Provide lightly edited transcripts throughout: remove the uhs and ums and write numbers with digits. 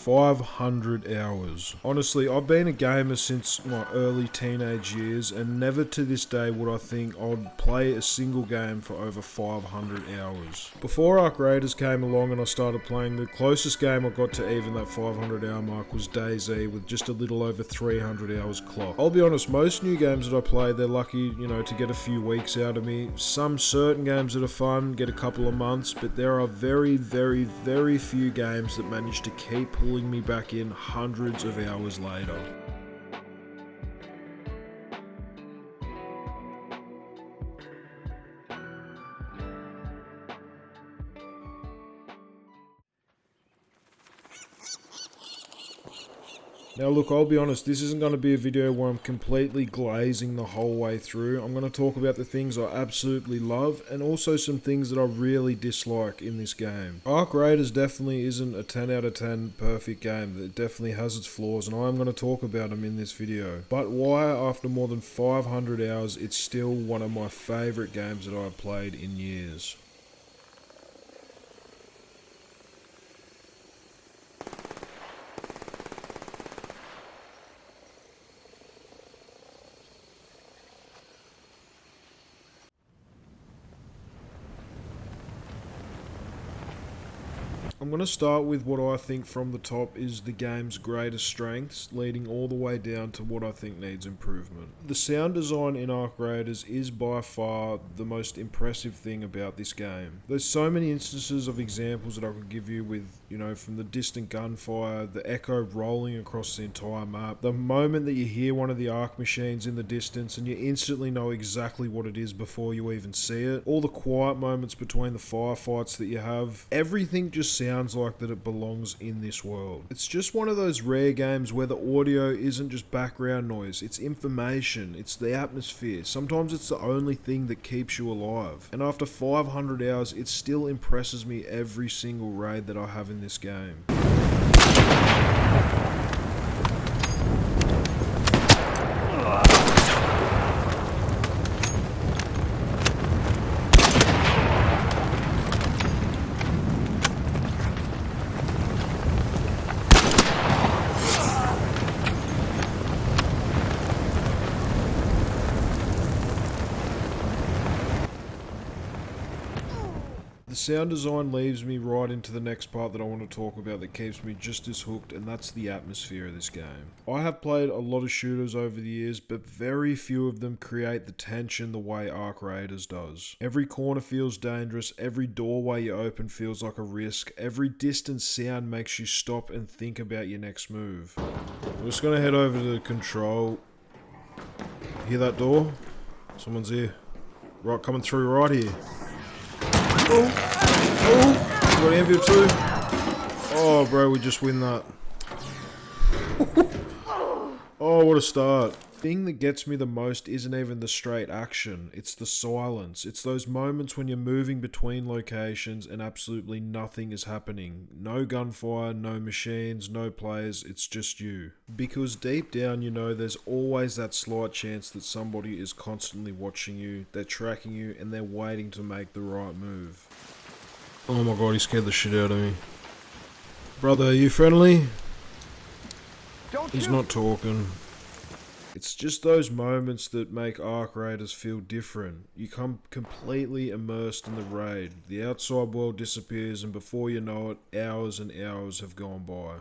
500 hours. Honestly, I've been a gamer since my early teenage years, and never to this day would I think I'd play a single game for over 500 hours. Before Arc Raiders came along and I started playing, the closest game I got to even that 500 hour mark was DayZ with just a little over 300 hours clock. I'll be honest, most new games that I play, they're lucky, to get a few weeks out of me. Some certain games that are fun get a couple of months, but there are very, very, very few games that manage to keep pulling me back in hundreds of hours later. Now look, I'll be honest, this isn't going to be a video where I'm completely glazing the whole way through. I'm going to talk about the things I absolutely love, and also some things that I really dislike in this game. Arc Raiders definitely isn't a 10 out of 10 perfect game. It definitely has its flaws, and I'm going to talk about them in this video. But why, after more than 500 hours, it's still one of my favourite games that I've played in years. I'm going to start with what I think from the top is the game's greatest strengths, leading all the way down to what I think needs improvement. The sound design in Arc Raiders is by far the most impressive thing about this game. There's so many instances of examples that I could give you with, from the distant gunfire, the echo rolling across the entire map, the moment that you hear one of the Arc machines in the distance and you instantly know exactly what it is before you even see it, all the quiet moments between the firefights that you have, everything just sounds like that it belongs in this world. It's just one of those rare games where the audio isn't just background noise, it's information, it's the atmosphere. Sometimes it's the only thing that keeps you alive. And after 500 hours, it still impresses me every single raid that I have in this game. The sound design leaves me right into the next part that I want to talk about that keeps me just as hooked, and that's the atmosphere of this game. I have played a lot of shooters over the years, but very few of them create the tension the way Arc Raiders does. Every corner feels dangerous, every doorway you open feels like a risk, every distant sound makes you stop and think about your next move. I'm just going to head over to control. Hear that door? Someone's here. Right, coming through right here. Oh, got an Envy too. Oh, bro, we just win that. Oh, what a start. The thing that gets me the most isn't even the straight action, it's the silence. It's those moments when you're moving between locations and absolutely nothing is happening. No gunfire, no machines, no players, it's just you. Because deep down you know there's always that slight chance that somebody is constantly watching you, they're tracking you, and they're waiting to make the right move. Oh my god, he scared the shit out of me. Brother, are you friendly? He's not talking. It's just those moments that make Arc Raiders feel different. You come completely immersed in the raid. The outside world disappears, and before you know it, hours and hours have gone by.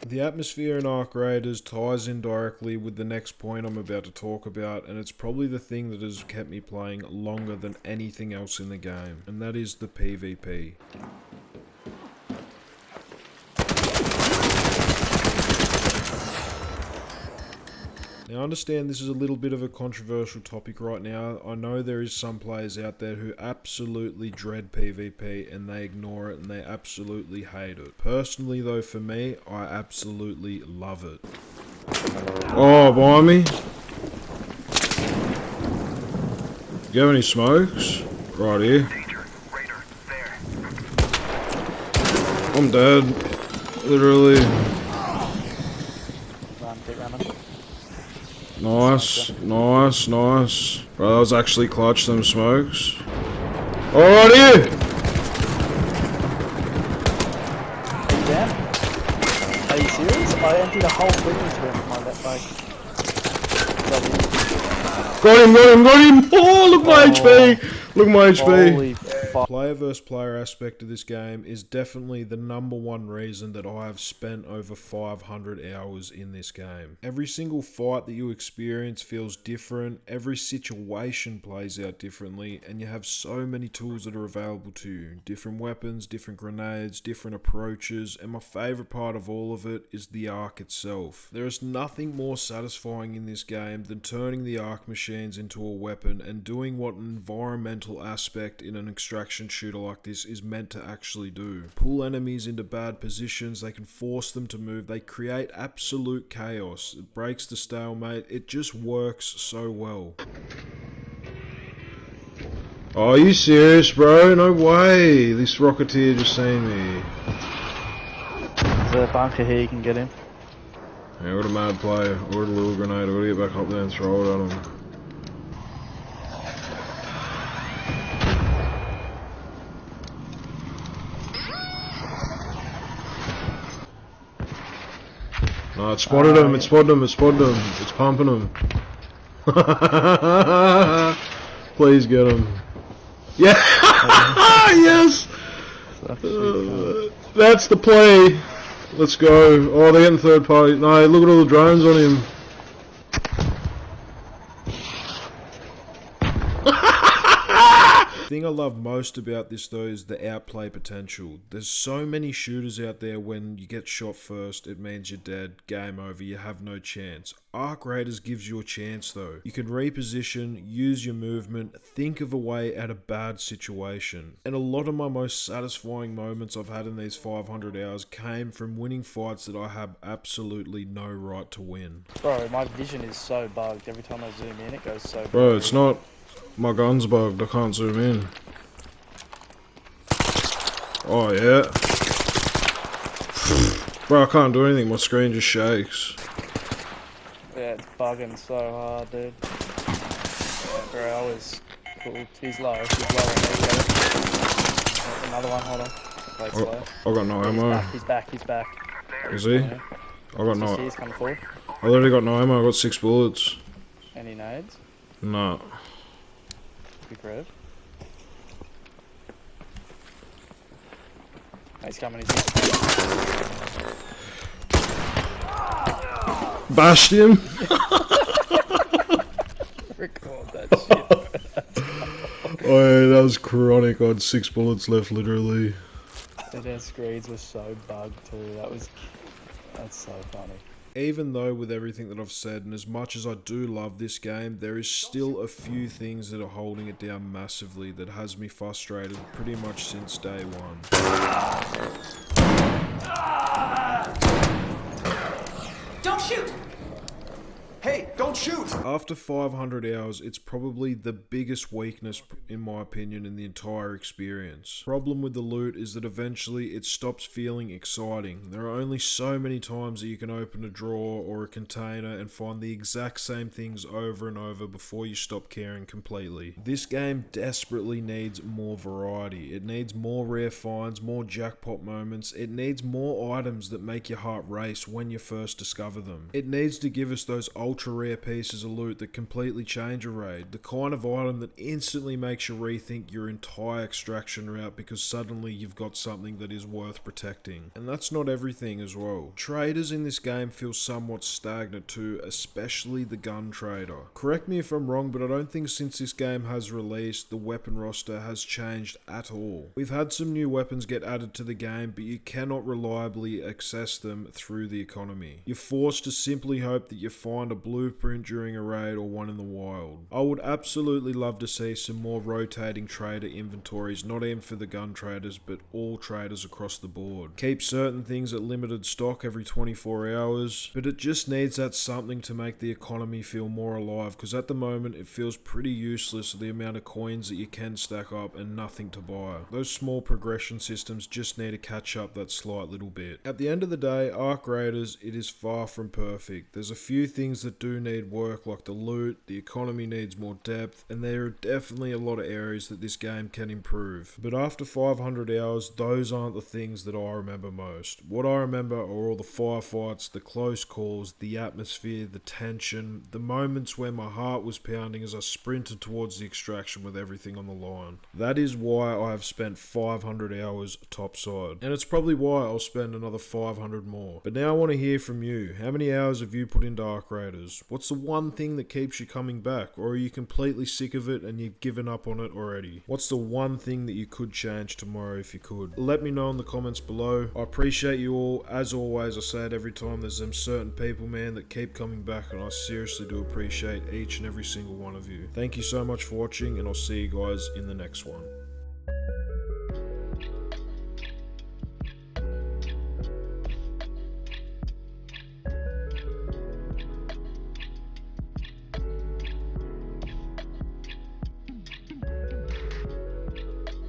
The atmosphere in Arc Raiders ties in directly with the next point I'm about to talk about, and it's probably the thing that has kept me playing longer than anything else in the game, and that is the PvP. Now I understand this is a little bit of a controversial topic right now. I know there is some players out there who absolutely dread PvP and they ignore it and they absolutely hate it. Personally though, for me, I absolutely love it. Oh, behind me. You have any smokes? Right here. I'm dead. Literally. keep running. Nice, nice, nice. Bro, that was actually clutch, them smokes. Alrighty! Are you down? Are you serious? I emptied a whole thing into him with my left leg. Got him! Oh, look my HP! Look my HP! Holy fuck. Player versus player aspect of this game is definitely the #1 reason that I have spent over 500 hours in this game. Every single fight that you experience feels different, every situation plays out differently, and you have so many tools that are available to you. Different weapons, different grenades, different approaches, and my favourite part of all of it is the arc itself. There is nothing more satisfying in this game than turning the arc machines into a weapon and doing what an environmental aspect in an extraction shooter like this is meant to actually do. Pull enemies into bad positions, they can force them to move, they create absolute chaos. It breaks the stalemate, it just works so well. Oh, are you serious, bro? No way! This Rocketeer just seen me. There's a bunker here you can get in. Yeah, what a mad play. I got a little grenade, I gotta get back up there and throw it at him. No, it spotted him, it spotted him, it spotted him. It's pumping him. Please get him. Yeah! Yes! That's the play. Let's go. Oh, they're getting third party. No, look at all the drones on him. The thing I love most about this though is the outplay potential. There's so many shooters out there when you get shot first, it means you're dead, game over, you have no chance. Arc Raiders gives you a chance though. You can reposition, use your movement, think of a way out of bad situation. And a lot of my most satisfying moments I've had in these 500 hours came from winning fights that I have absolutely no right to win. Bro, my vision is so bugged. Every time I zoom in, it goes so blurry. Bro, it's not... My gun's bugged, I can't zoom in. Oh yeah. Bro, I can't do anything, my screen just shakes. Yeah, it's bugging so hard, dude. Yeah, bro, I was cool. He's low. Another one, hold on. Wait, slow. I got no ammo. He's back. Is he? I got no... He's coming forward. I literally got no ammo, I got 6 bullets. Any nades? Nah. Big red. He's coming, Bashed him! Record that shit. Oh yeah, that was chronic, I had 6 bullets left literally. And their screens were so bugged too, that's so funny. Even though with everything that I've said, and as much as I do love this game, there is still a few things that are holding it down massively that has me frustrated pretty much since day one. Don't shoot! Hey, don't shoot! After 500 hours, it's probably the biggest weakness, in my opinion, in the entire experience. Problem with the loot is that eventually it stops feeling exciting. There are only so many times that you can open a drawer or a container and find the exact same things over and over before you stop caring completely. This game desperately needs more variety. It needs more rare finds, more jackpot moments. It needs more items that make your heart race when you first discover them. It needs to give us those ultra rare pieces of loot that completely change a raid, the kind of item that instantly makes you rethink your entire extraction route because suddenly you've got something that is worth protecting. And that's not everything as well. Traders in this game feel somewhat stagnant too, especially the gun trader. Correct me if I'm wrong, but I don't think since this game has released, the weapon roster has changed at all. We've had some new weapons get added to the game, but you cannot reliably access them through the economy. You're forced to simply hope that you find a blueprint during a raid or one in the wild. I would absolutely love to see some more rotating trader inventories, not even for the gun traders, but all traders across the board. Keep certain things at limited stock every 24 hours, but it just needs that something to make the economy feel more alive, because at the moment it feels pretty useless, the amount of coins that you can stack up and nothing to buy. Those small progression systems just need to catch up that slight little bit. At the end of the day, Arc Raiders, it is far from perfect. There's a few things that do need work, like the loot, the economy needs more depth, and there are definitely a lot of areas that this game can improve. But after 500 hours, those aren't the things that I remember most. What I remember are all the firefights, the close calls, the atmosphere, the tension, the moments where my heart was pounding as I sprinted towards the extraction with everything on the line. That is why I have spent 500 hours topside, and it's probably why I'll spend another 500 more. But now I want to hear from you. How many hours have you put into Arc Raiders? What's the one thing that keeps you coming back, or are you completely sick of it and you've given up on it already? What's the one thing that you could change tomorrow if you could? Let me know in the comments below. I appreciate you all. As always, I say it every time, there's them certain people, man, that keep coming back, and I seriously do appreciate each and every single one of you. Thank you so much for watching, and I'll see you guys in the next one.